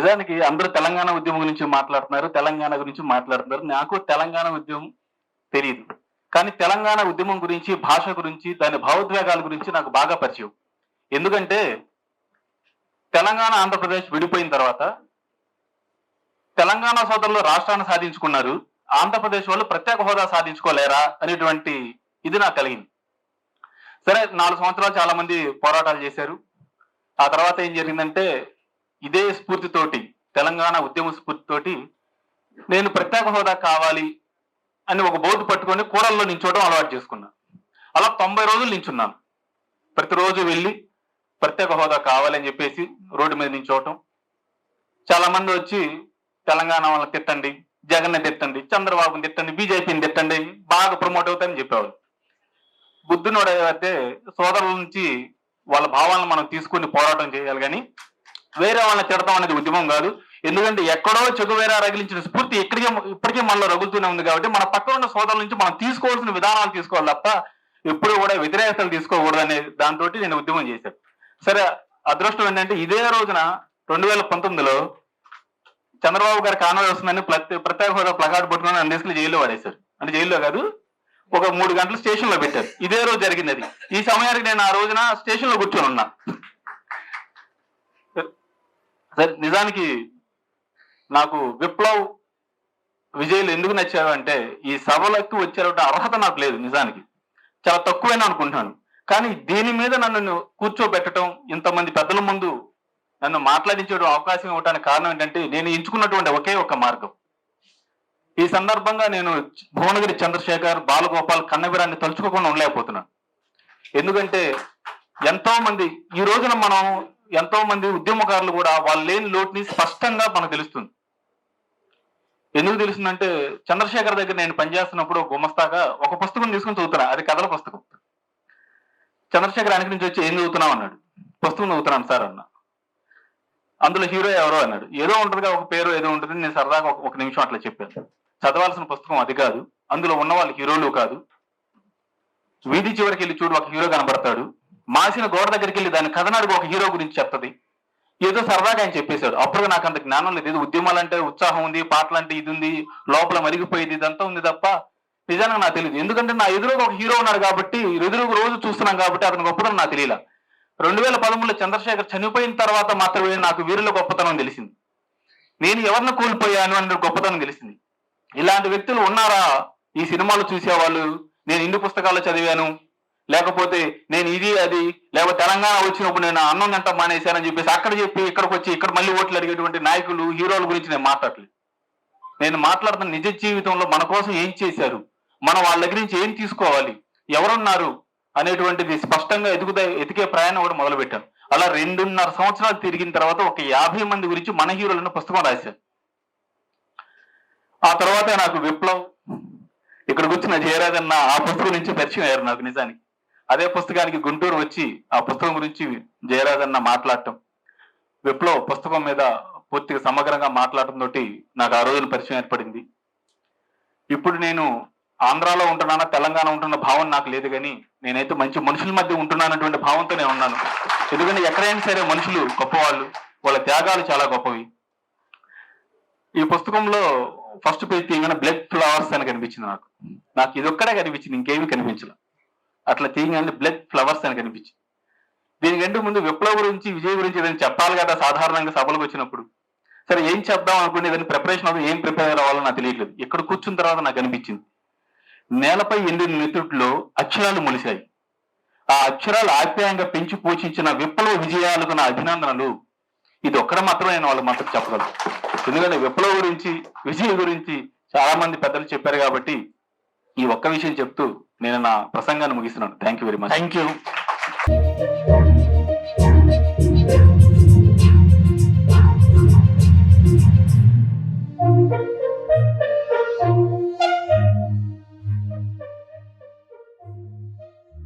నిజానికి అందరూ తెలంగాణ ఉద్యమం గురించి మాట్లాడుతున్నారు, తెలంగాణ గురించి మాట్లాడుతున్నారు. నాకు తెలంగాణ ఉద్యమం తెలీదు. కానీ తెలంగాణ ఉద్యమం గురించి, భాష గురించి, దాని భావోద్వేగాల గురించి నాకు బాగా పరిచయం. ఎందుకంటే తెలంగాణ, ఆంధ్రప్రదేశ్ విడిపోయిన తర్వాత తెలంగాణ సోదరులు రాష్ట్రాన్ని సాధించుకున్నారు. ఆంధ్రప్రదేశ్ వాళ్ళు ప్రత్యేక హోదా సాధించుకోలేరా అనేటువంటి ఇది నాకు కలిగింది. సరే 4 సంవత్సరాలు చాలా మంది పోరాటాలు చేశారు. ఆ తర్వాత ఏం జరిగిందంటే ఇదే స్ఫూర్తితోటి, తెలంగాణ ఉద్యమ స్ఫూర్తితోటి నేను ప్రత్యేక హోదా కావాలి అని ఒక బోర్డు పట్టుకొని కూడల్లో నించోవడం అలవాటు చేసుకున్నా. అలా 90 రోజులు నించున్నాను. ప్రతిరోజు వెళ్ళి ప్రత్యేక హోదా కావాలని చెప్పేసి రోడ్డు మీద నించోవటం. చాలా మంది వచ్చి తెలంగాణ వాళ్ళని తిట్టండి, జగన్ని తిట్టండి, చంద్రబాబుని తిట్టండి, బీజేపీని తిట్టండి, బాగా ప్రమోట్ అవుతాయని చెప్పేవాళ్ళు. బుద్ధునోడు అయితే సోదరుల నుంచి వాళ్ళ భావాలను మనం తీసుకుని పోరాటం చేయాలి, కానీ వేరే వాళ్ళని తిడతాం అనేది ఉద్యమం కాదు. ఎందుకంటే ఎక్కడో చెగువేరా రగిలించిన స్ఫూర్తి ఇప్పటికీ మనలో రగులుతూనే ఉంది. కాబట్టి మన పక్కన ఉన్న సోదరుల నుంచి మనం తీసుకోవాల్సిన విధానాలు తీసుకోవాలి తప్ప ఎప్పుడు కూడా వ్యతిరేకతలు తీసుకోకూడదు అనే దాంతో నేను ఉద్యమం చేశాను. సరే, అదృష్టం ఏంటంటే ఇదే రోజున 2019లో చంద్రబాబు గారి కాన్వాయ్ వస్తుందని ప్రత్యేక హోదా ప్లకార్డు పట్టుకుని నన్ను తీసుకుని జైల్లో పడేశారు. అంటే జైల్లో కాదు, ఒక 3 గంటలు స్టేషన్ లో పెట్టారు. ఇదే రోజు జరిగింది అది. ఈ సమయానికి నేను ఆ రోజున స్టేషన్ లో కూర్చొని ఉన్నా. సరే, నిజానికి నాకు విప్లవ్ విజయ్లు ఎందుకు నచ్చారు అంటే ఈ సభలకు వచ్చేటువంటి అర్హత నాకు లేదు. నిజానికి చాలా తక్కువైనా అనుకుంటున్నాను. కానీ దీని మీద నన్ను కూర్చోబెట్టడం, ఇంతమంది పెద్దల ముందు నన్ను మాట్లాడించే అవకాశం ఇవ్వడానికి కారణం ఏంటంటే నేను ఎంచుకున్నటువంటి ఒకే ఒక మార్గం. ఈ సందర్భంగా నేను భువనగిరి చంద్రశేఖర్, బాలగోపాల్, కన్నవీరాన్ని తలుచుకోకుండా ఉండలేకపోతున్నాను. ఎందుకంటే ఎంతో మంది ఈ రోజున మనం ఎంతో మంది ఉద్యమకారులు కూడా వాళ్ళు లేని లోటుని స్పష్టంగా మనకు తెలుస్తుంది. ఎందుకు తెలుస్తుందంటే చంద్రశేఖర్ దగ్గర నేను పనిచేస్తున్నప్పుడు గుమస్తాగా ఒక పుస్తకం తీసుకుని చదువుతున్నా. అది కథల పుస్తకం. చంద్రశేఖర్ వెనక నుంచి వచ్చి ఏం చదువుతున్నావు అన్నాడు. పుస్తకం చదువుతున్నాను సార్ అన్నా. అందులో హీరో ఎవరో అన్నాడు. ఏదో ఉంటుందిగా, ఒక పేరు ఏదో ఉంటుంది. నేను సరదాగా ఒక నిమిషం అట్లా చెప్పాను. చదవాల్సిన పుస్తకం అది కాదు, అందులో ఉన్న వాళ్ళు హీరోలు కాదు. వీధి చివరికి వెళ్ళి చూడు, ఒక హీరో కనబడతాడు. మాసిన గోడ దగ్గరికి వెళ్ళి దాని కథనాడుగు ఒక హీరో గురించి చెప్తుంది. ఏదో సరదాగా ఆయన చెప్పేశాడు. అప్పుడు నాకు అంత జ్ఞానం లేదు. ఏదో ఉద్యమాలంటే ఉత్సాహం ఉంది, పాటలంటే ఇది ఉంది, లోపల మరిగిపోయేది ఇదంతా ఉంది తప్ప నిజంగా నాకు తెలియదు. ఎందుకంటే నా ఎదురుగా ఒక హీరో ఉన్నాడు కాబట్టి, ఎదురుగా రోజు చూస్తున్నాం కాబట్టి అతని గొప్పతనం నాకు తెలియలా. 2013లో చంద్రశేఖర్ చనిపోయిన తర్వాత మాత్రమే నాకు వీరుల గొప్పతనం తెలిసింది. నేను ఎవరిని కోల్పోయాను అనే గొప్పతనం తెలిసింది. ఇలాంటి వ్యక్తులు ఉన్నారా ఈ సినిమాలు చూసేవాళ్ళు? నేను ఇన్ని పుస్తకాలు చదివాను, లేకపోతే నేను ఇది అది, లేకపోతే తెలంగాణ వచ్చినప్పుడు నేను అన్నం తింట మానేశానని చెప్పేసి అక్కడ చెప్పి ఇక్కడికి వచ్చి ఇక్కడ మళ్ళీ ఓట్లు అడిగేటువంటి నాయకులు, హీరోల గురించి నేను మాట్లాడలేదు. నేను మాట్లాడుతున్న నిజ జీవితంలో మన కోసం ఏం చేశారు, మనం వాళ్ళ దగ్గర నుంచి ఏం తీసుకోవాలి, ఎవరున్నారు అనేటువంటిది స్పష్టంగా ఎతికే ప్రయాణం కూడా మొదలుపెట్టాను. అలా 2.5 సంవత్సరాలు తిరిగిన తర్వాత ఒక 50 మంది గురించి మన హీరోలను పుస్తకం రాశాను. ఆ తర్వాత నాకు విప్లవ్, ఇక్కడ కూర్చున్న జయరాజన్న ఆ పుస్తకం నుంచి పరిచయం అయ్యారు నాకు. నిజానికి అదే పుస్తకానికి గుంటూరు వచ్చి ఆ పుస్తకం గురించి జయరాజన్న మాట్లాడటం, విప్లవ్ పుస్తకం మీద పూర్తిగా సమగ్రంగా మాట్లాడటంతో నాకు ఆ రోజున పరిచయం ఏర్పడింది. ఇప్పుడు నేను ఆంధ్రాలో ఉంటున్నానా, తెలంగాణ ఉంటున్న భావం నాకు లేదు, కానీ నేనైతే మంచి మనుషుల మధ్య ఉంటున్నానటువంటి భావంతో నేను ఉన్నాను. ఎందుకంటే ఎక్కడైనా సరే మనుషులు గొప్పవాళ్ళు, వాళ్ళ త్యాగాలు చాలా గొప్పవి. ఈ పుస్తకంలో ఫస్ట్ పేజ్ తీయగానే బ్లడ్ ఫ్లవర్స్ అని కనిపించింది. నాకు ఇదొక్కడే కనిపించింది, ఇంకేమీ కనిపించలే. అట్లా తీయగానే బ్లడ్ ఫ్లవర్స్ అని కనిపించింది. దీనికంటే ముందు విప్లవ్ గురించి, విజయ్ గురించి ఏదైనా చెప్పాలి కదా సాధారణంగా సభలకు వచ్చినప్పుడు. సరే, ఏం చెప్దాం అనుకునే ఏదైనా ప్రిపరేషన్ అవుతుంది, ఏం ప్రిపేర్ అవ్వాలో నాకు తెలియట్లేదు. ఇక్కడ కూర్చున్న తర్వాత నాకు అనిపించింది, నేలపై ఎండిన నెత్తుట్లో అక్షరాలు మొలిశాయి. ఆ అక్షరాలు ఆప్యాయంగా పెంచి పోషించిన విప్లవ విజయాలకు నా అభినందనలు. ఇది ఒక్కడ మాత్రమే నేను వాళ్ళకి మాత్రం చెప్పగలను. ఎందుకంటే విప్లవ గురించి, విజయ్ గురించి చాలా మంది పెద్దలు చెప్పారు కాబట్టి ఈ ఒక్క విషయం చెప్తూ నేను నా ప్రసంగాన్ని ముగిస్తున్నాను. Thank you very much. Thank you.